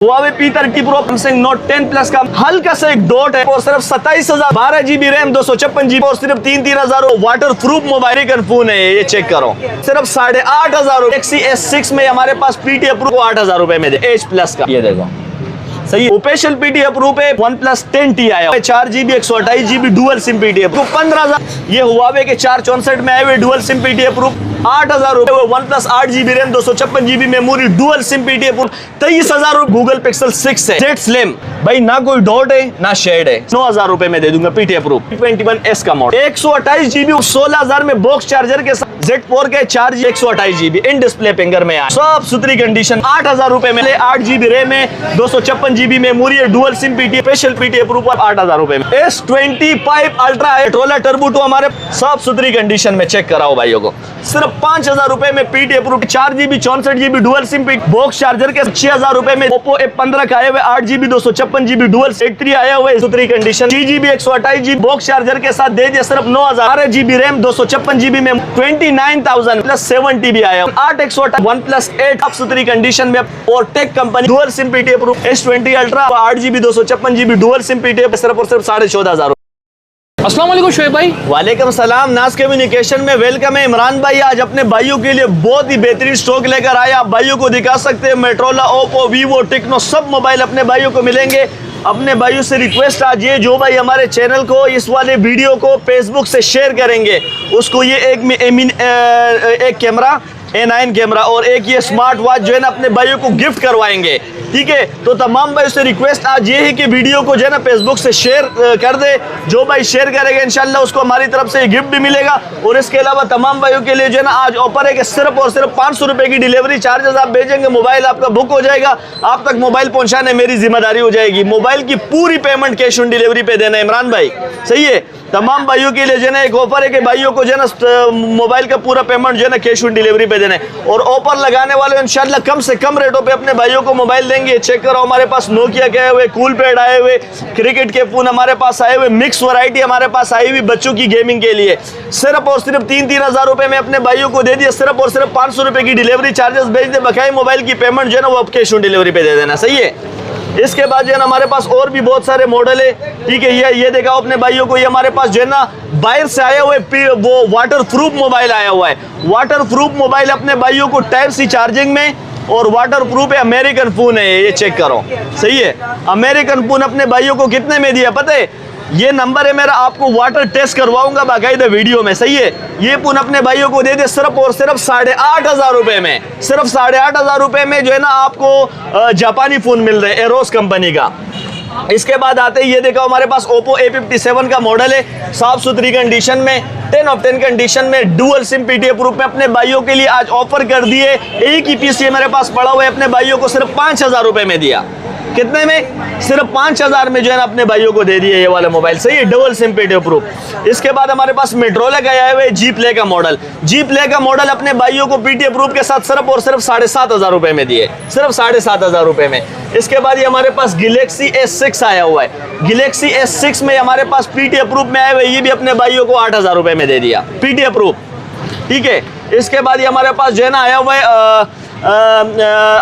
Huawei P30 Pro Samsung Note 10 Plus का हल्का सा एक डॉट है और सिर्फ 27,000 12GB रैम 256GB और सिर्फ 3,000 वाटर प्रूफ मोबाइल फोन है। ये चेक करो सिर्फ 8,500 Galaxy S6 में हमारे पास पीटी अप्रूव को 8,000 रुपए में दे H Plus का। ये देखो सही ऑफिशियल पीटी अप्रूव है। OnePlus 10T आया 4GB 128GB dual SIM PT approve 15,000। ये Huawei के 464 में आए हुए डुअल सिम पीटी अप्रूव 8,000 रुपए। OnePlus 8GB RAM 256GB memory dual SIM PT approve 23,000 रुपए। गूगल पिक्सल 6 है जेड स्लिम भाई, ना कोई डॉट है ना शेड है, 9,000 रुपए में दे दूंगा पीटी अप्रूव। 21S का मॉडल 128GB 16,000 में बॉक्स चार्जर के साथ Z4 के 4G 128GB in display finger में आया सब सुथरी कंडीशन 8,000 रुपए में। 8GB रैम में 256GB मेमोरी है dual SIM PT special PT approve 8,000 रुपए में। S25 अल्ट्रा पेट्रोल टर्बो 2 हमारे सब सुथरी कंडीशन में चेक कराओ भाइयों को सिर्फ 5,000 रुपए में PT approve. 4GB 64GB dual SIM PT box charger के 6,000 रुपए में। Oppo F15 का आया हुआ 8GB 256GB डुअल Z3 आया हुआ है सुथरी condition 3GB 128GB box charger के साथ दे दिया सिर्फ 9,000। 12GB रैम 256GB में 29,000 प्लस 7TB आया 8 OnePlus 8 अब सुथरी कंडीशन में और tech company dual SIM PT approve S20 ultra 8GB 256GB dual SIM PT सिर्फ और सिर्फ 14,500। अस्सलाम वालेकुम शोएब भाई। वालेकुम सलाम। नाज कम्युनिकेशन में वेलकम है। इमरान भाई आज अपने भाइयों के लिए बहुत ही बेहतरीन स्टॉक लेकर आए। आप भाइयों को दिखा सकते हैं मेट्रोला, ओप्पो, वीवो, टेक्नो सब मोबाइल अपने भाइयों को मिलेंगे। अपने भाइयों से रिक्वेस्ट आज ये जो भाई हमारे चैनल को इस वाले वीडियो को फेसबुक से शेयर करेंगे उसको ये एक कैमरा A9 कैमरा और एक ये स्मार्ट वॉच जो है ना अपने भाइयों को गिफ्ट करवाएंगे। ठीक है, तो तमाम भाइयों से रिक्वेस्ट आज ये है कि वीडियो को जो है ना फेसबुक से शेयर कर दे। जो भाई शेयर करेगा इंशाल्लाह उसको हमारी तरफ से गिफ्ट भी मिलेगा। और इसके अलावा तमाम भाइयों के लिए जो है ना आज ऑफर है कि सिर्फ और सिर्फ 500 रुपए की डिलीवरी चार्जेस आप भेजेंगे, मोबाइल आपका बुक हो जाएगा। आप तक मोबाइल पहुंचाने मेरी जिम्मेदारी हो जाएगी। मोबाइल की पूरी पेमेंट कैश ऑन डिलीवरी पे देना इमरान भाई, सही है। तमाम भाइयों के लिए जो है ना एक ऑफर है कि भाइयों को जो है ना मोबाइल का पूरा पेमेंट जो है ना कैश ऑन डिलीवरी पे देना है। और ऑफर लगाने वाले इंशाल्लाह कम से कम रेटों पे अपने भाइयों को मोबाइल देंगे। चेक करो हमारे पास नोकिया के आए हुए, कूल पैड आए हुए, क्रिकेट के फोन हमारे पास आए हुए, मिक्स वैरायटी हमारे पास आई हुई बच्चों की गेमिंग के लिए। सिर्फ और सिर्फ 3,000 रुपए में अपने भाइयों को दे दिया। सिर्फ और सिर्फ 500 रुपए की डिलीवरी चार्जेस भेज दे, बकाया मोबाइल की पेमेंट जो है ना वो कैश ऑन डिलीवरी पे दे देना, सही है। इसके बाद जो है ना हमारे पास और भी बहुत सारे मॉडल है। ठीक है, ये देखा अपने भाइयों को, ये हमारे पास जो है ना बाहर से आया हुआ है वो वाटर प्रूफ मोबाइल आया हुआ है। वाटर प्रूफ मोबाइल अपने भाइयों को टाइप सी चार्जिंग में और वाटर प्रूफ है। अमेरिकन फोन है ये चेक करो, सही है। अमेरिकन फोन अपने भाइयों को कितने में दिया पता है? ये नंबर है मेरा, आपको वाटर टेस्ट करवाऊंगा बाकायदा वीडियो में, सही है। ये फोन अपने भाइयों को दे दे सिर्फ और सिर्फ 8,500 रुपए में। सिर्फ 8,500 रुपए में जो है ना आपको जापानी फोन मिल रहे हैं एरोस कंपनी का। इसके बाद आते ही ये देखो हमारे पास Oppo A57 का मॉडल है साफ सुथरी कंडीशन में 10 ऑफ 10 कंडीशन में डुअल सिम पीटी अप्रूव में अपने भाइयों के लिए आज ऑफर कर दिए। एक ही पीस ये मेरे पास पड़ा हुआ है, अपने भाइयों को सिर्फ 5,000 रुपए में दिया। कितने में? सिर्फ 5,000 में जो है ना अपने भाइयों को दे दिए ये वाला मोबाइल, सही है, डबल सिम पीटी अप्रूव। इसके बाद हमारे पास मेट्रोला का आया हुआ है जी प्ले का मॉडल। जी प्ले का मॉडल अपने भाइयों को पीटी अप्रूव के साथ सिर्फ और सिर्फ 7,500 रुपए में दिए, सिर्फ 7,500 रुपए में। इसके बाद ये हमारे पास Galaxy S6 आया हुआ है। Galaxy S6 में हमारे पास पीटी अप्रूव में आया हुआ है, ये भी अपने भाइयों को 8,000 रुपए में दे दिया पीटी अप्रूव। ठीक है, इसके बाद ये हमारे पास जो है ना आया हुआ है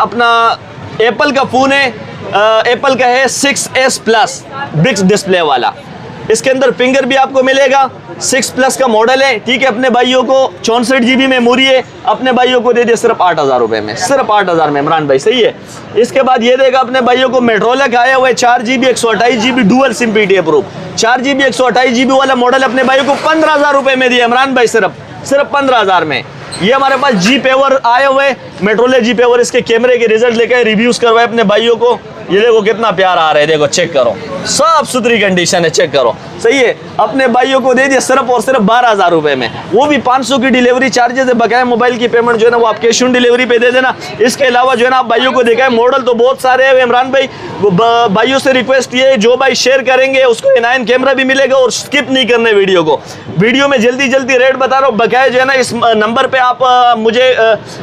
अपना एप्पल का फोन है। एप्पल का है 6S प्लस बिग डिस्प्ले वाला। इसके अंदर फिंगर भी आपको मिलेगा। 6 प्लस का मॉडल है। ठीक है, अपने भाइयों को 64GB मेमोरी है, अपने भाइयों को दे दिया सिर्फ 8,000 रुपए में, सिर्फ 8,000 में इमरान भाई, सही है। इसके बाद ये देगा अपने भाइयों को मेट्रोला का आया हुआ है 4GB 128GB dual SIM PT approve. 4GB 128GB वाला मॉडल अपने भाइयों को 15,000 रुपए में दिया इमरान भाई, सिर्फ 15,000 में। ये हमारे पास जी पेवर आए हुए मेट्रोला जी पेवर, इसके कैमरे के रिजल्ट लेकर रिव्यूज करवाए अपने भाइयों को। ये देखो कितना प्यार आ रहा है, देखो चेक करो, साफ सुथरी कंडीशन है, चेक करो, सही है। अपने भाइयों को दे दिया सिर्फ और सिर्फ 12,000 रुपए में, वो भी 500 की डिलीवरी चार्जेस है, बकाया मोबाइल की पेमेंट जो है ना वो आप कैश ऑन डिलीवरी पे दे देना। इसके अलावा जो है ना आप भाइयों को देखा है मॉडल तो बहुत सारे हैं इमरान भाई। भाइयों से रिक्वेस्ट ये है जो भाई शेयर करेंगे उसको A9 कैमरा भी मिलेगा और स्किप नहीं करने वीडियो को। वीडियो में जल्दी जल्दी रेट बता रहा हूँ, बकाया जो है ना इस नंबर पे आप मुझे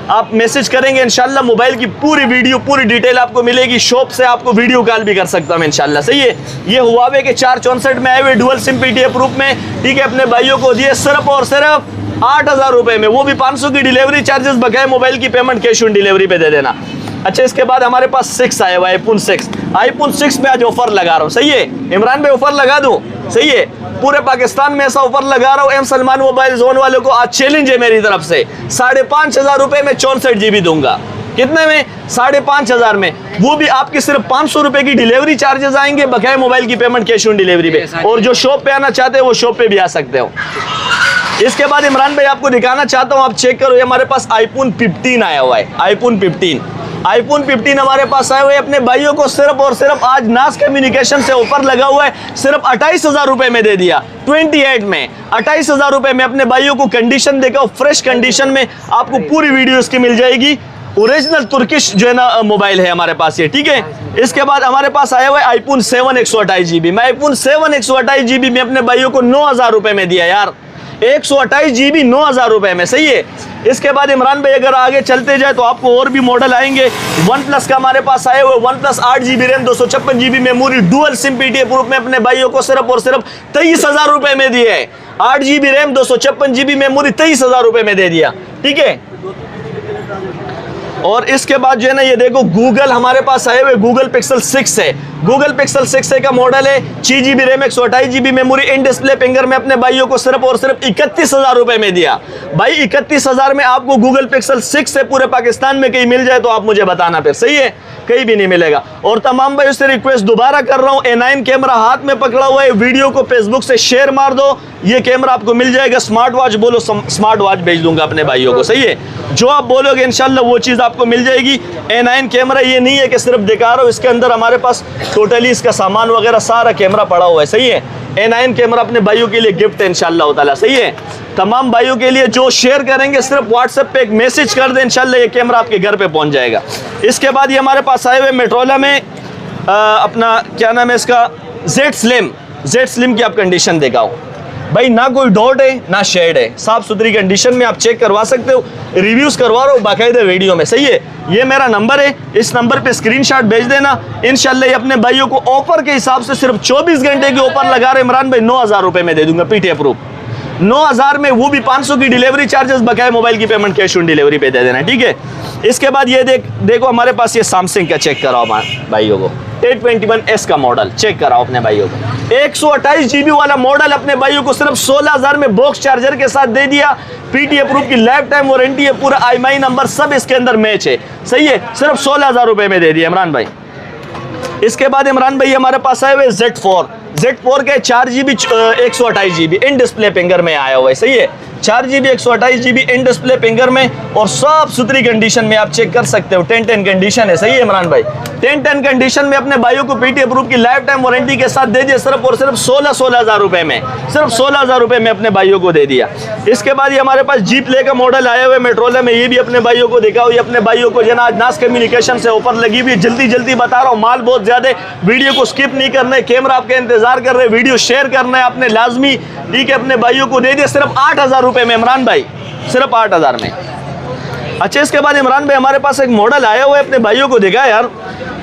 आप मैसेज करेंगे, इंशाल्लाह मोबाइल की पूरी वीडियो पूरी डिटेल आपको मिलेगी। शॉप से आपको वीडियो कॉल भी कर सकता हूं इंशाल्लाह, सही है। ये Huawei के 464 में आए हुए डुअल सिम पीटी अप्रूव में। ठीक है, अपने भाइयों को दिए सिर्फ और सिर्फ 8,000 रुपए में, वो भी 500 की डिलीवरी चार्जेस बकाया मोबाइल की पेमेंट कैश ऑन डिलीवरी पे दे देना। अच्छा, इसके बाद हमारे पास 6 आया हुआ है, आईफोन 6 पे आज ऑफर लगा रहा हूँ, सही है इमरान भाई, ऑफर लगा दूं, सही है, पूरे पाकिस्तान में ऐसा ऑफर लगा रहा हूँ। एम सलमान मोबाइल जोन वालों को आज चैलेंज है मेरी तरफ से, 5,500 रुपए में 64 GB दूंगा। कितने में? 5,500 में, वो भी आपके सिर्फ 500 रुपए की डिलीवरी चार्जेस आएंगे, बकाया मोबाइल की पेमेंट कैश ऑन डिलीवरी पे, और जो शॉप पे आना चाहते हैं वो शॉप पे भी आ सकते हो। इसके बाद इमरान भाई आपको दिखाना चाहता हूँ, आप चेक करो, ये हमारे पास आईफोन 15 आया हुआ है, आईफोन 15 हमारे पास आए हुए अपने भाइयों को सिर्फ और सिर्फ आज नाज कम्युनिकेशन से ऑफर लगा हुआ है, सिर्फ 28,000 रुपए में दे दिया। 28 में 28,000 रुपए में अपने भाइयों को कंडीशन देखा, फ्रेश कंडीशन में आपको पूरी वीडियो इसकी मिल जाएगी। ओरिजिनल तुर्किश जो है ना मोबाइल है हमारे पास ये, ठीक है। इसके बाद हमारे पास आया हुआ है आईफोन 7 128 GB। मैं आईफोन 7 128 GB में अपने भाइयों को 9,000 रुपए में दिया यार, 128 GB 9,000 रुपए में, सही है। इसके बाद इमरान भाई अगर आगे चलते जाए तो आपको और भी मॉडल आएंगे। वन प्लस का हमारे पास आए हुए, one plus 8 GB RAM 256 GB memory dual SIM PTA proof में अपने भाइयों को सिर्फ और सिर्फ 23,000 रुपए में दिए है। 8 GB रैम 256 GB मेमोरी 23,000 रुपए में दे दिया, ठीक है। और इसके बाद जो है ना ये देखो गूगल हमारे पास आए हुए, गूगल पिक्सल 6 है, गूगल पिक्सल 6 का मॉडल है, 6 GB RAM 128 GB memory in display finger में अपने भाइयों को सिर्फ और सिर्फ 31,000 रुपए में दिया। भाई 31,000 में आपको गूगल पिक्सल 6 से पूरे पाकिस्तान में कहीं मिल जाए तो आप मुझे बताना फिर, सही है, कहीं भी नहीं मिलेगा। और तमाम भाई से रिक्वेस्ट दोबारा कर रहा हूँ, A9 कैमरा हाथ में पकड़ा हुआ है, वीडियो को फेसबुक से शेयर मार दो, ये कैमरा आपको मिल जाएगा। स्मार्ट वॉच बोलो, स्मार्ट वॉच भेज दूंगा अपने भाइयों को, सही है, जो आप बोलोगे इंशाल्लाह वो चीज़ आपको मिल जाएगी। A9 कैमरा ये नहीं है कि सिर्फ दिखा रहा हूँ, इसके अंदर हमारे पास टोटली इसका सामान वगैरह सारा कैमरा पड़ा हुआ है, सही है। A9 कैमरा अपने भाइयों के लिए गिफ्ट है इंशाल्लाह ताला, सही है। तमाम भाइयों के लिए जो शेयर करेंगे सिर्फ व्हाट्सएप पे एक मैसेज कर दें, इंशाल्लाह ये कैमरा आपके घर पे पहुंच जाएगा। इसके बाद ये हमारे पास आए हुए मेट्रोला में अपना क्या नाम है इसका, जेड स्लिम की आप कंडीशन दिखाओ भाई, ना कोई डॉट है ना शेड है, साफ सुथरी कंडीशन में आप चेक करवा सकते हो, रिव्यूज करवा रहा हूँ बाकायदा वीडियो में, सही है। ये मेरा नंबर है, इस नंबर पे स्क्रीनशॉट भेज देना, इंशाल्लाह ये अपने भाइयों को ऑफर के हिसाब से सिर्फ 24 घंटे की ऑफर लगा रहे इमरान भाई, 9,000 रुपए में दे दूंगा PTA प्रूफ, 9,000 में, वो भी 500 की डिलीवरी चार्जेस, बकाया मोबाइल की पेमेंट कैश ऑन डिलीवरी पे दे देना, ठीक है। इसके बाद ये देखो हमारे पास ये सैमसंग का चेक कराओ हमारे भाइयों को, A21s का मॉडल चेक कराओ अपने भाइयों को, 128 GB वाला मॉडल अपने भाइयों को सिर्फ 16,000 में बॉक्स चार्जर के साथ दे दिया। PTA प्रूफ की लाइफ टाइम वारंटी है, पूरा IMEI नंबर सब इसके अंदर मैच है, सही है, सिर्फ 16,000 रुपए में दे दिया इमरान भाई। इसके बाद इमरान भाई हमारे पास आए हुए Z4 के 4 GB 128 GB in display finger में आया हुआ है, सही है, 4 GB 128 GB in display finger में, और साफ सुथरी कंडीशन में आप चेक कर सकते हो, 10-10 कंडीशन है, सही है इमरान भाई, 10-10 कंडीशन में अपने भाइयों को PTA प्रूफ की लाइफ टाइम वारंटी के साथ दे दिया, सिर्फ और सिर्फ 16,000 रुपए में, सिर्फ 16,000 रुपए में अपने भाइयों को दे दिया। इसके बाद ये हमारे पास जी प्ले का मॉडल आया हुआ है मेट्रोला में, ये भी अपने भाइयों को दिखाओ, ये अपने भाइयों को जना नाज कम्युनिकेशन से ऑफर लगी हुई, जल्दी बता रहा हूँ, माल बहुत ज्यादा, वीडियो को स्किप नहीं करना है, कैमरा आपका इंतजार कर रहे हैं, वीडियो शेयर करना है आपने लाजमी, ठीक है। अपने भाइयों को दे दिया सिर्फ 8,000 रुपए में इमरान भाई, सिर्फ 8,000 में। अच्छा, इसके बाद इमरान भाई हमारे पास एक मॉडल आया हुआ है, अपने भाइयों को देखा यार,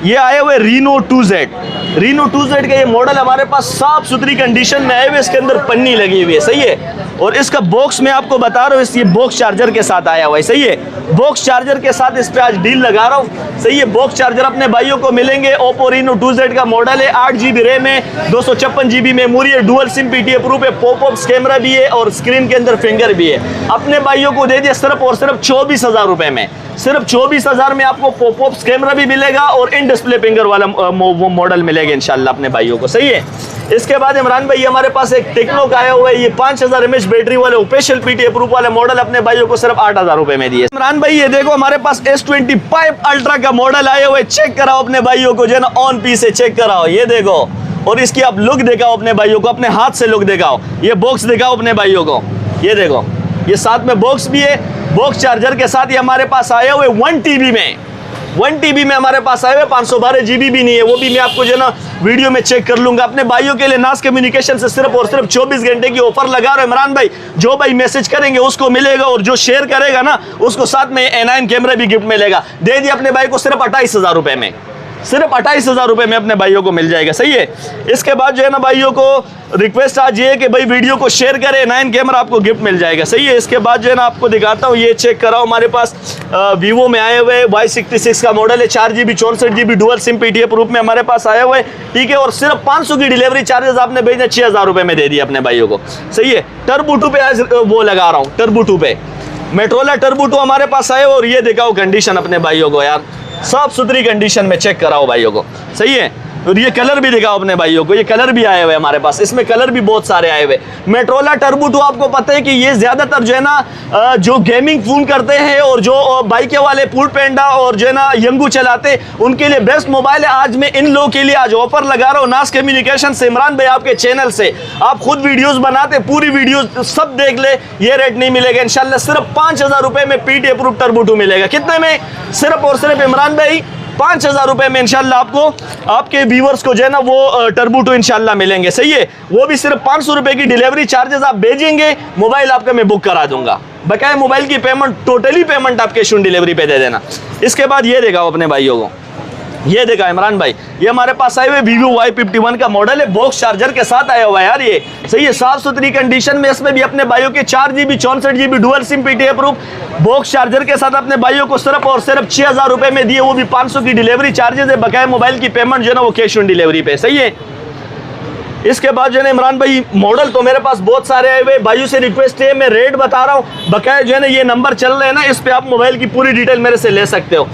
ये आए हुए Reno 2Z का ये मॉडल हमारे पास साफ सुथरी कंडीशन में आए हुए, इसके अंदर पन्नी लगी हुई है, सही है। और इसका बॉक्स में आपको बता रहा हूँ, ये बॉक्स चार्जर के साथ आया हुआ है, सही है, बॉक्स चार्जर के साथ इस पे आज डील लगा रहा हूँ, सही है। बॉक्स चार्जर अपने भाइयों को मिलेंगे। Oppo Reno 2Z का मॉडल है, 8 GB रैम है, 256 GB मेमोरी है, डुअल सिम PTA प्रूफ है, पॉपअप्स कैमरा भी है और स्क्रीन के अंदर फिंगर भी है। अपने भाइयों को दे दिया सिर्फ और सिर्फ 24,000 रुपए में, सिर्फ 24,000 में आपको पॉपअप्स कैमरा भी मिलेगा और इन डिस्प्ले फिंगर वाला वो मॉडल मिलेगा इंशाल्लाह अपने भाइयों को, सही है। इसके बाद इमरान भाई हमारे पास एक टेक्नो का आया हुआ है, ये 5000 mAh बैटरी वाले स्पेशल PTA प्रूफ वाले मॉडल अपने भाइयों को सिर्फ 8,000 रुपए में दिए। इमरान भाई ये देखो हमारे पास S25 अल्ट्रा का मॉडल आया हुआ है, चेक कराओ अपने भाइयों को, जो है ना ऑन पीस से चेक कराओ, ये देखो, और इसकी आप लुक दिखाओ अपने भाइयों को, अपने हाथ से लुक दिखाओ, ये बॉक्स दिखाओ अपने भाइयों को, ये देखो, ये साथ में बॉक्स भी है, बॉक्स चार्जर के साथ ये हमारे पास आए हुए 1 TB में हमारे पास आए हुए, 512 GB भी नहीं है, वो भी मैं आपको जो ना वीडियो में चेक कर लूंगा। अपने भाइयों के लिए नाज कम्युनिकेशन से सिर्फ और सिर्फ 24 घंटे की ऑफर लगा रहे इमरान भाई, जो भाई मैसेज करेंगे उसको मिलेगा, और जो शेयर करेगा ना उसको साथ में A9 कैमरा भी गिफ्ट मिलेगा। दे दिया अपने भाई को सिर्फ 28,000 रुपए में, सिर्फ 28,000 रुपए में अपने भाइयों को मिल जाएगा। सही है। इसके बाद जो है ना भाइयों को रिक्वेस्ट आज ये है कि भाई वीडियो को शेयर करें, 9 कैमरा आपको गिफ्ट मिल जाएगा। सही है। इसके बाद जो है ना आपको दिखाता हूँ, ये चेक कराओ, हमारे पास वीवो में आए हुए Y66 का मॉडल है, 4GB 64GB dual SIM PTF proof में हमारे पास आए हुए। ठीक है। और सिर्फ 500 की डिलीवरी चार्जेस आपने भेजना, 6,000 रुपए में दे दिया अपने भाइयों को। सही है। टर्बो 2 पे आज वो लगा रहा हूँ, टर्बो 2 पे मेट्रोला टर्बो 2 हमारे पास आए। और ये दिखाओ कंडीशन अपने भाइयों को यार, साफ सुथरी कंडीशन में चेक कराओ भाइयों को। सही है। और ये कलर भी दिखाओ अपने भाइयों को, ये कलर भी आए हुए हमारे पास, इसमें कलर भी बहुत सारे आए हुए। मेट्रोला टर्बो 2 आपको पता है कि ये ज्यादातर जो है ना जो गेमिंग फोन करते हैं और जो बाइक वाले फूड पेंडा और जो है ना यंगू चलाते, उनके लिए बेस्ट मोबाइल है। आज मैं इन लोगों के लिए आज ऑफर लगा रहा हूँ नाज कम्युनिकेशन से। इमरान भाई आपके चैनल से आप खुद वीडियोस बनाते, पूरी वीडियो सब देख ले, ये रेट नहीं मिलेगा इंशाल्लाह। सिर्फ 5,000 रुपए में PTF प्रूफ टर्बो 2 मिलेगा। कितने में? सिर्फ और सिर्फ इमरान भाई 5,000 रुपए में इंशाल्लाह आपको, आपके व्यूवर्स को जो है ना वो टर्बो 2 इंशाल्लाह मिलेंगे। सही है। वो भी सिर्फ 500 रुपए की डिलीवरी चार्जेस आप भेजेंगे, मोबाइल आपका मैं बुक करा दूंगा। बकाया मोबाइल की पेमेंट, टोटली पेमेंट आप कैश ऑन डिलीवरी पे दे देना। इसके बाद ये देखा अपने भाइयों को, ये देखा इमरान भाई, ये हमारे पास आए हुए वीवो Y51 का मॉडल है, बॉक्स चार्जर के साथ आया हुआ है यार ये। सही है। साफ सुथरी कंडीशन में, इसमें भी अपने भाइयों के 4GB 64GB dual SIM PTF proof box charger के साथ अपने भाइयों को सिर्फ और सिर्फ 6,000 रुपए में दिए, वो भी 500 की डिलीवरी चार्जेस है। बकाया मोबाइल की पेमेंट जो है ना वो कैश ऑन डिलीवरी पे। सही है। इसके बाद जो है ना इमरान भाई मॉडल तो मेरे पास बहुत सारे आए हुए, भाइयों से रिक्वेस्ट है मैं रेट बता रहा हूँ, बकाया जो है ना ये नंबर चल रहे हैं ना, इस पे आप मोबाइल की पूरी डिटेल मेरे से ले सकते हो।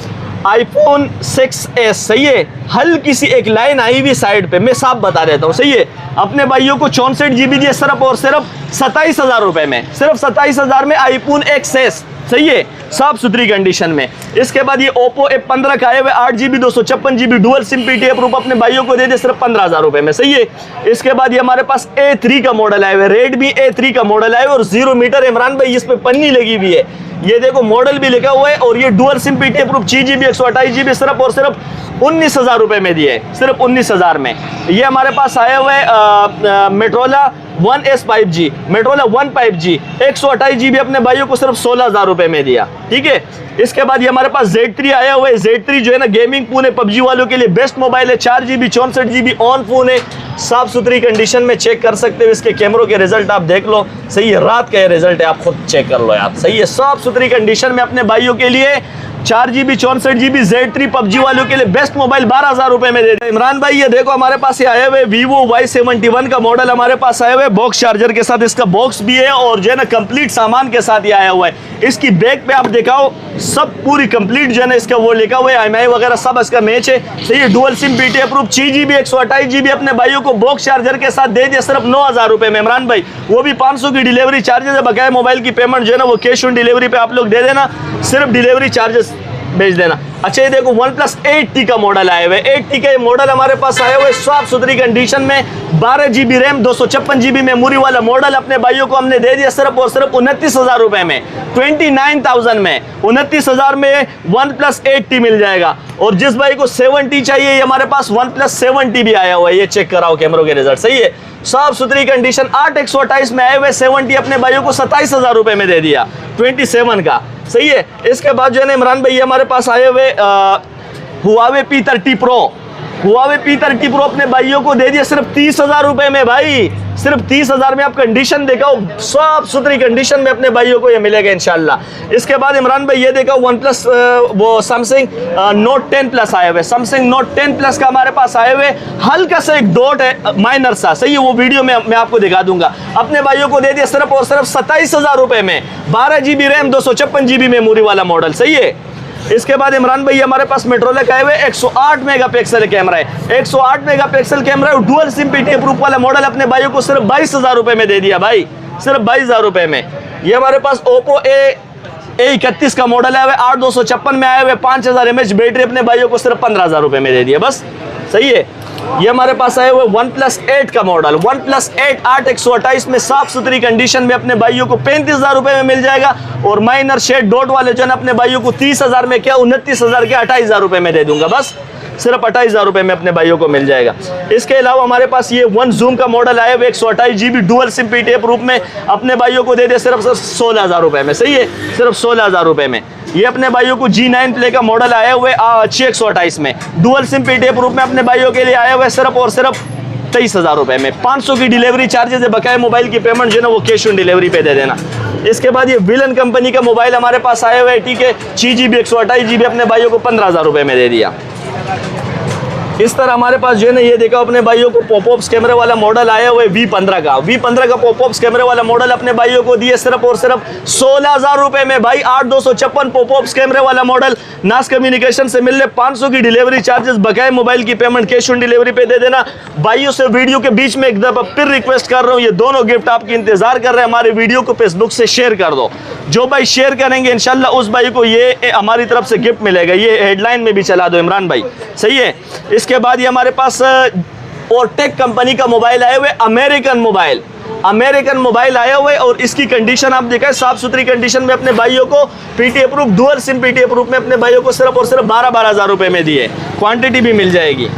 iPhone 6s। सही है। हल्की सी एक लाइन आई हुई साइड पे, मैं साफ बता देता हूँ। सही है। अपने भाइयों को 64GB दिए सिर्फ और सिर्फ 27,000 रुपए में, सिर्फ 27,000 में iPhone XS। सही है। साफ सुथरी कंडीशन में। इसके बाद ये Oppo F15 का आए हुए 8GB 256GB dual SIM PTF proof अपने भाइयों को दे दे सिर्फ 15,000 रुपए में। सही है। इसके बाद ये हमारे पास A3 का मॉडल आए हुए, Redmi A3 का मॉडल आए हुए और 0 मीटर इमरान भाई इस पे पन्नी लगी हुई है, ये देखो मॉडल भी लिखा हुआ है। और ये dual SIM PTF proof 6GB 128GB सिर्फ और सिर्फ 19,000 रुपए में दिए, सिर्फ 19,000 में। ये हमारे पास आए हुए मेट्रोला 1S 5G, मेट्रोला 1 5G 128GB अपने भाइयों को सिर्फ 16,000 रुपए में दिया। ठीक है। इसके बाद ये हमारे पास Z3 आया हुआ है। Z3 जो है ना गेमिंग फोन है, PUBG वालों के लिए बेस्ट मोबाइल है, 4GB 64GB ऑन फोन है, साफ सुथरी कंडीशन में चेक कर सकते हो। इसके कैमरों के रिजल्ट आप देख लो। सही है। रात का ये रिजल्ट है, आप खुद चेक कर लो यार। सही है। साफ सुथरी कंडीशन में अपने भाइयों के लिए 4GB 64GB Z3 PUBG वालों के लिए बेस्ट मोबाइल 12,000 रुपए में दे दे। इमरान भाई ये देखो हमारे पास ये आए हुए वीवो Y71 का मॉडल हमारे पास आए हुए, बॉक्स चार्जर के साथ इसका बॉक्स भी है और जो है ना कंप्लीट सामान के साथ ये आया हुआ है। इसकी बैक पे आप दिखाओ, सब पूरी कंप्लीट जो है ना इसका वो लिखा हुआ है, IMEI वगैरह सब इसका मैच है। सही है। Dual SIM PTF proof 6GB 128GB अपने भाइयों को बॉक्स चार्जर के साथ दे दिया सिर्फ 9,000 रुपए में इमरान भाई, वो भी 500 की डिलीवरी चार्जेस है। बकाया मोबाइल की पेमेंट जो है ना वो कैश ऑन डिलीवरी पे आप लोग दे देना, सिर्फ डिलीवरी चार्जेस भेज देना। अच्छा ये देखो OnePlus 8T का मॉडल आए हुए, 8T का ये मॉडल हमारे पास आए हुए साफ सुथरी कंडीशन में, 12GB रैम 256GB मेमोरी वाला मॉडल अपने भाइयों को हमने दे दिया सिर्फ और सिर्फ 29,000 रुपए में, 29,000 में, 29,000 में OnePlus 8T मिल जाएगा। और जिस भाई को 7T चाहिए, ये हमारे पास OnePlus 7T भी आया हुआ है, ये चेक कराओ कैमरों के रिजल्ट। सही है। साफ सुथरी कंडीशन 8/128 में आए हुए 7T अपने भाइयों को 27,000 रुपए में दे दिया, 27 का। सही है। इसके बाद जो है ना इमरान भाई हमारे पास आए हुए Huawei P30 Pro, Huawei P30 Pro अपने भाइयों को दे दिया सिर्फ 30,000 रुपए में भाई, सिर्फ 30,000 में। आप कंडीशन दिखाओ, साफ सुथरी कंडीशन में अपने भाइयों को ये मिलेगा इंशाल्लाह। इसके बाद इमरान भाई ये देखा OnePlus वो Samsung Note 10 Plus आए हुए, Samsung Note 10 Plus का हमारे पास आए हुए, हल्का सा एक डॉट है माइनर सा। सही है। वो वीडियो में मैं आपको दिखा दूंगा। अपने भाइयों को दे दिया सिर्फ और सिर्फ 27,000 रुपए में, 12GB रैम 256GB मेमोरी वाला मॉडल। सही है। इसके बाद इमरान भाई हमारे पास मेट्रोला का है 108 मेगापिक्सल कैमरा है, 108 मेगापिक्सल कैमरा है, डुअल सिम PTF प्रूफ वाला मॉडल अपने भाइयों को सिर्फ 22,000 रुपए में दे दिया भाई, सिर्फ 22,000 रुपए में। ये हमारे पास Oppo A31 का मॉडल है 8/256 में आए हुए, 5000 mAh बैटरी अपने भाइयों को सिर्फ 15,000 रुपए में दे दिया बस। सही है। ये हमारे पास आए हुए OnePlus 8 का मॉडल, OnePlus 8 8/128 में साफ सुथरी कंडीशन में अपने भाइयों को 35,000 रुपए में मिल जाएगा। और माइनर शेड डॉट वाले जो है अपने भाइयों को 30,000 में क्या 29,000 के 28,000 रुपए में दे दूंगा बस। सिर्फ 28,000 रुपये में अपने भाइयों को मिल जाएगा। इसके अलावा हमारे पास ये वन जूम का मॉडल आया हुआ 128 GB डुअल सिम PTF रूप में अपने भाइयों को दे दिया सिर्फ 16,000 रुपये में। सही है, सिर्फ 16,000 रुपये में। ये अपने भाइयों को G9 प्ले का मॉडल आया हुआ है 128 में डुअल सिम PTF रूप में अपने भाइयों के लिए आया हुआ है सिर्फ और सिर्फ 23,000 रुपये में। 500 की डिलीवरी चार्जेस है, बकाया मोबाइल की पेमेंट जो है ना वो कैश ऑन डिलीवरी पे दे देना। इसके बाद ये विलन कंपनी का मोबाइल हमारे पास आया हुआ है, ठीक है, 6 GB 128 GB अपने भाइयों को 15,000 रुपये में दे दिया। इस तरह हमारे पास जो है ना ये देखो अपने भाइयों को पॉपअप्स कैमरे वाला मॉडल आया हुआ है V15 का पॉपअप्स कैमरे वाला मॉडल अपने भाइयों को दिए सिर्फ और सिर्फ 16,000 रुपये में। भाई 8256 पॉपअप्स कैमरे वाला मॉडल नास कम्युनिकेशन से मिल रहे, 500 की डिलीवरी चार्जेस, बकाया मोबाइल की पेमेंट कैश ऑन डिलीवरी पे दे देना। भाइयों से वीडियो के बीच में एक दफा फिर रिक्वेस्ट कर रहा हूँ, ये दोनों गिफ्ट आपकी इंतजार कर रहे हैं, हमारे वीडियो को फेसबुक से शेयर कर दो। जो भाई शेयर करेंगे इंशाल्लाह उस भाई को ये हमारी तरफ से गिफ्ट मिलेगा। ये हेडलाइन में भी चला दो इमरान भाई, सही है। इसके बाद ये हमारे पास ओरटेक कंपनी का मोबाइल आया हुआ है, अमेरिकन मोबाइल आया हुआ है और इसकी कंडीशन आप देखा है साफ सुथरी कंडीशन में अपने भाइयों को PTF proof dual SIM PTF proof में अपने भाइयों को सिर्फ और सिर्फ 12,000 रुपये में दिए। क्वांटिटी भी मिल जाएगी।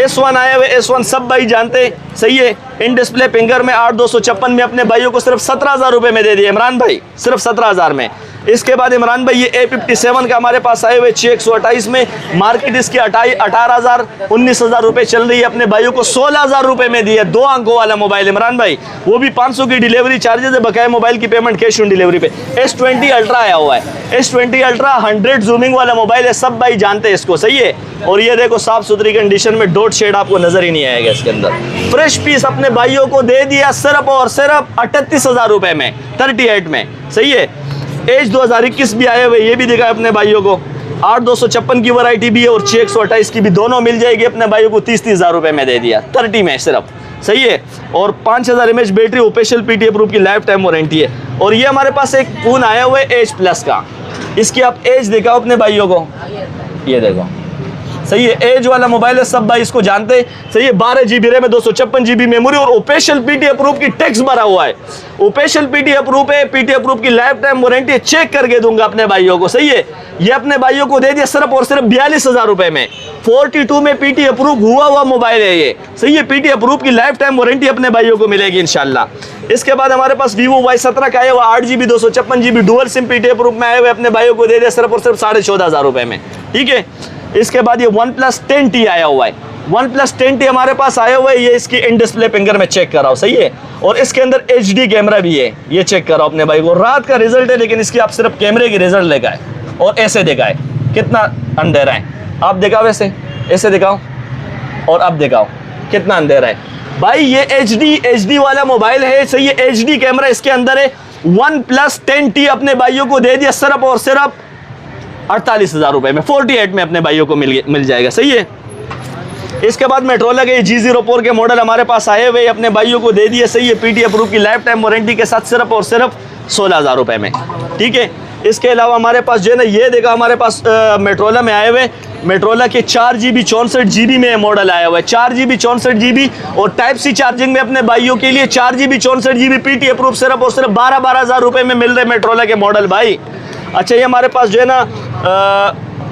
S1 आया हुआ है, S1 सब भाई जानते हैं, सही है। इन डिस्प्ले फिंगर में 8256 में अपने भाइयों को सिर्फ 17,000 रुपये में दे दिए इमरान भाई, सिर्फ 17,000 में। इसके बाद इमरान भाई ये A57 का हमारे पास आए हुए 6/128 में, मार्केट इसकी 18,000 19,000 रुपये चल रही है, अपने भाइयों को 16,000 रुपये में दिया। 2 अंकों वाला मोबाइल इमरान भाई, वो भी 500 की डिलीवरी चार्जेस है, बकाया मोबाइल की पेमेंट कैश ऑन डिलीवरी पे। S20 अल्ट्रा आया हुआ है, S20 अल्ट्रा 100 जूमिंग वाला मोबाइल है, सब भाई जानते हैं इसको, सही है। और ये देखो साफ सुथरी कंडीशन में, डॉट शेड आपको नजर ही नहीं आएगा इसके अंदर। फ्रेश पीस अपने भाइयों को दे दिया सिर्फ और सिर्फ 38,000 रुपये में, 38 में, सही है। एज 2021 भी आए हुए, ये भी दिखा अपने भाइयों को। 8256 की वैरायटी भी है और 6/128 की भी, दोनों मिल जाएगी अपने भाइयों को 30,000 रुपये में दे दिया, 30 में सिर्फ, सही है। और 5000 mAh battery, official PTF proof की लाइफ टाइम वारंटी है। और ये हमारे पास एक फोन आया हुआ है एज प्लस का, इसकी आप एज दिखाओ अपने भाइयों को, ये देखो, सही है। एज वाला मोबाइल है, सब भाई इसको जानते हैं, सही है। 12 GB रैम है, 256 GB मेमोरी और ऑफिशियल PTF प्रूफ की टैक्स भरा हुआ है। ऑफिशियल PTF प्रूफ है, PTF प्रूफ की लाइफ टाइम वारंटी, चेक करके दूंगा अपने भाइयों को, सही है। ये अपने भाइयों को दे दिया सिर्फ और सिर्फ 42,000 रुपये में। 42 में PTF प्रूफ हुआ मोबाइल है ये, सही है। PTF प्रूफ की लाइफ टाइम वारंटी अपने भाइयों को मिलेगी इंशाल्लाह। इसके बाद हमारे पास Vivo Y17 का आया हुआ 8 GB 256 GB dual SIM PTF proof में आए हुए, अपने भाइयों को दे दिया सिर्फ और सिर्फ 14,500 रुपये में, ठीक है। इसके बाद ये OnePlus 10T आया हुआ है, OnePlus 10T हमारे पास आया हुआ है, ये इसकी इन डिस्प्ले फिंगर में चेक कराओ, सही है। और इसके अंदर HD कैमरा भी है, ये चेक कराओ अपने भाई को। रात का रिजल्ट है लेकिन इसकी आप सिर्फ कैमरे की रिजल्ट लेकर आए और ऐसे दिखाए, कितना अंधेरा है, आप दिखाओ वैसे, ऐसे दिखाओ और अब दिखाओ कितना अंधेरा है। भाई ये HD वाला मोबाइल है, सही है। HD कैमरा इसके अंदर है। OnePlus 10T अपने भाइयों को दे दिया सिर्फ और सिर्फ 48,000 रुपये में, 48 में अपने भाइयों को मिल जाएगा, सही है। इसके बाद मेट्रोला के G04 के मॉडल हमारे पास आए हुए, अपने भाइयों को दे दिए, सही है। PTF प्रूफ की लाइफ टाइम वारंटी के साथ सिर्फ और सिर्फ 16,000 रुपये में, ठीक है। इसके अलावा हमारे पास जो है ना ये देखा हमारे पास मेट्रोला में आए हुए, मेट्रोला के 4 GB 64 GB में मॉडल आया हुआ है, 4 GB 64 GB और टाइप सी चार्जिंग में अपने भाइयों के लिए 4 GB 64 GB PTF प्रूफ सिर्फ और सिर्फ 12,000 रुपये में मिल रहे मेट्रोला के मॉडल भाई। अच्छा, ये हमारे पास जो है ना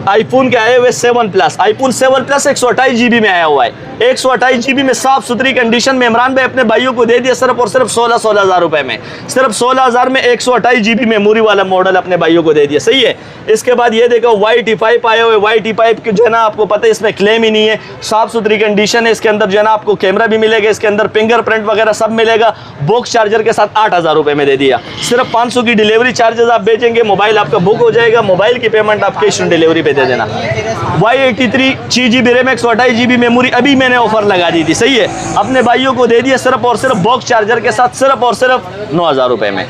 आईफोन के आए हुए 7 प्लस, आईफोन 7 प्लस 128 GB में आया हुआ है, 128 GB में साफ सुथरी कंडीशन में इमरान भाई अपने भाइयों को दे दिया सिर्फ और सिर्फ 16,000 रुपये में, सिर्फ 16,000 में 128 GB मेमोरी वाला मॉडल अपने भाइयों को दे दिया, सही है। इसके बाद ये देखो YT5 आए हुए, YT5 जो है ना आपको पता है इसमें क्लेम ही नहीं है, साफ सुथरी कंडीशन है। इसके अंदर जो है ना आपको कैमरा भी मिलेगा, इसके अंदर फिंगरप्रिंट वगैरह सब मिलेगा। बॉक्स चार्जर के साथ 8,000 रुपये में दे दिया। सिर्फ 500 की डिलीवरी चार्जेस आप बेचेंगे, मोबाइल आपका बुक हो जाएगा, मोबाइल की पेमेंट आप कैश ऑन डिलीवरी पे दे देना। Y83 6 GB RAM 128 GB memory अभी मैंने ऑफर लगा दी थी, सही है। अपने भाइयों को दे दिया सिर्फ और सिर्फ बॉक्स चार्जर के साथ सिर्फ और सिर्फ 9,000 रुपये में,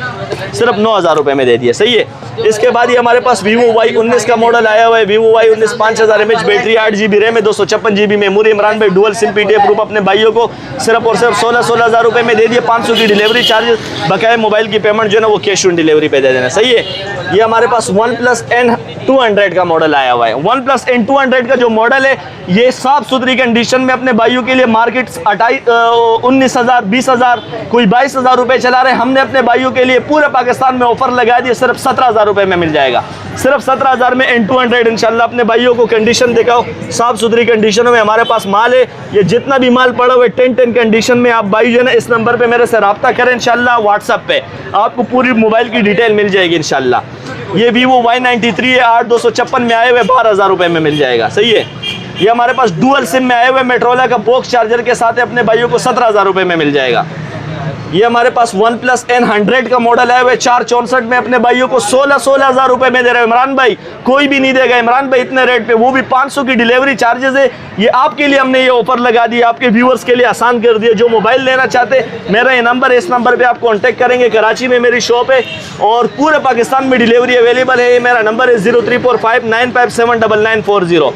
सिर्फ 9,000 रुपये में दे दिया, सही है। इसके बाद ये हमारे पास Vivo Y19 का मॉडल आया हुआ है, Vivo Y19 5000 mAh battery, 8 GB RAM है, 256 GB मेमोरी। इमरान भाई डुअल सिम PTF प्रूफ अपने भाइयों को सिर्फ और सिर्फ 16,000 रुपये में दे दिए। 500 की डिलीवरी चार्जेस, बकाया मोबाइल की पेमेंट जो है ना वो कैश ऑन डिलीवरी पे दे देना, सही है। ये हमारे पास OnePlus N200 का मॉडल आया हुआ है। OnePlus N200 का जो मॉडल है ये साफ सुथरी कंडीशन में अपने भाइयों के लिए मार्केट 19,000 20,000 कोई 22,000 रुपए चला रहे, हमने अपने भाइयों के लिए पूरे पाकिस्तान में ऑफर लगा दिए, सिर्फ 17,000 रुपए में मिल जाएगा। सिर्फ 17,000 में N2 100 इंशाल्लाह। अपने भाइयों को कंडीशन दिखाओ, साफ सुथरी कंडीशनों में हमारे पास माल है। ये जितना भी माल पड़ा हुआ है 10 कंडीशन में। आप भाई जो है ना इस नंबर पे मेरे से रब्ता करें इंशाल्लाह, व्हाट्सएप पे आपको पूरी मोबाइल की डिटेल मिल जाएगी इंशाल्लाह। ये Vivo Y93 है, 8256 में आए हुए 12,000 रुपए में मिल जाएगा। सही है। ये हमारे पास डुअल सिम में आए हुए मेट्रोला का बॉक्स चार्जर के साथ है, अपने भाइयों को 17,000 रुपए में मिल जाएगा। ये हमारे पास OnePlus N100 का मॉडल है, वह 464 में अपने भाइयों को 16,000 रुपए में दे रहे हैं। इमरान भाई कोई भी नहीं देगा इमरान भाई इतने रेट पे, वो भी 500 की डिलीवरी चार्जेस है। ये आपके लिए हमने ये ऑफर लगा दिया, आपके व्यूअर्स के लिए आसान कर दिया। जो मोबाइल लेना चाहते मेरा ये नंबर है, इस नंबर पे आप कांटेक्ट करेंगे। कराची में मेरी शॉप है और पूरे पाकिस्तान में डिलीवरी अवेलेबल है। ये मेरा नंबर है 0345957940।